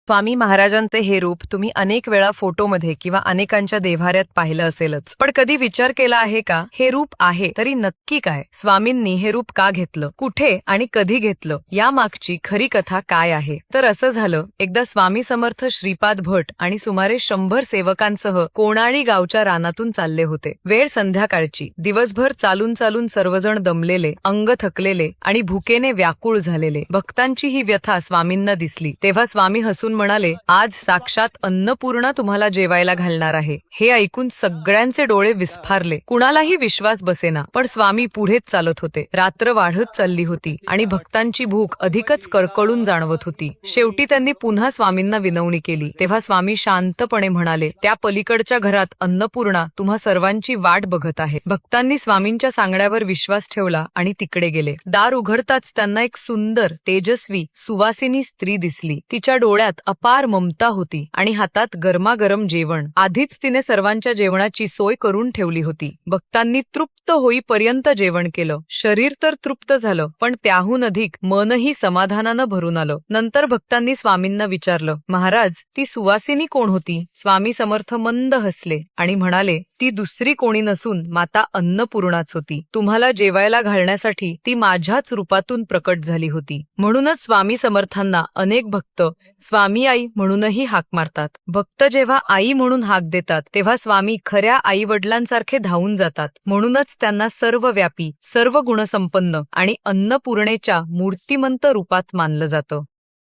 स्वामी महाराजांचे हे रूप तुम्ही अनेक वेळा फोटोमध्ये किंवा अनेकांच्या देव्हाऱ्यात पाहिलं असेलच, पण कधी विचार केला आहे का हे रूप आहे तरी नक्की काय? स्वामींनी हे रूप का घेतलं, कुठे आणि कधी घेतलं, या मागची खरी कथा काय आहे? तर असं झालं, एकदा स्वामी समर्थ श्रीपाद भट आणि सुमारे 100 सेवकांसह कोणाळी गावच्या रानातून चालले होते. वेळ संध्याकाळची. दिवसभर चालून चालून सर्वजण दमलेले, अंग थकलेले आणि भुकेने व्याकुळ झालेले. भक्तांची ही व्यथा स्वामींना दिसली. तेव्हा स्वामी हसून म्हणाले, आज साक्षात अन्नपूर्णा तुम्हाला जेवायला घालणार आहे. हे ऐकून सगळ्यांचे डोळे विस्फारले. कुणालाही विश्वास बसेना, पण स्वामी पुढेच चालत होते. रात्र वाढत चालली होती आणि भक्तांची भूक अधिकच कळकळून जाणवत होती. शेवटी त्यांनी पुन्हा स्वामींना विनवणी केली. तेव्हा स्वामी शांतपणे म्हणाले, त्या पलीकडच्या घरात अन्नपूर्णा तुम्हा सर्वांची वाट बघत आहे. भक्तांनी स्वामींच्या सांगण्यावर विश्वास ठेवला आणि तिकडे गेले. दार उघडताच त्यांना एक सुंदर, तेजस्वी, सुवासिनी स्त्री दिसली. तिच्या डोळ्यात अपार ममता होती आणि हातात गरमागरम जेवण. आधीच तिने सर्वांच्या जेवणाची सोय करून ठेवली होती. भक्तांनी तृप्त होईपर्यंत जेवण केलं. शरीर तर तृप्त झालं, पण त्याहून अधिक मनही समाधानानं भरून आलं. नंतर भक्तांनी स्वामींना विचारलं, महाराज, ती सुवासिनी कोण होती? स्वामी समर्थ मंद हसले आणि म्हणाले, ती दुसरी कोणी नसून माता अन्नपूर्णाच होती. तुम्हाला जेवायला घालण्यासाठी ती माझ्याच रूपातून प्रकट झाली होती. म्हणूनच स्वामी समर्थांना अनेक भक्त स्वामी आई म्हणूनही हाक मारतात. भक्त जेव्हा आई म्हणून हाक देतात तेव्हा स्वामी खऱ्या आई वडिलांसारखे धावून जातात. म्हणूनच त्यांना सर्वव्यापी, सर्व गुणसंपन्न आणि अन्नपूर्णेच्या मूर्तिमंत रूपात मानलं जातं.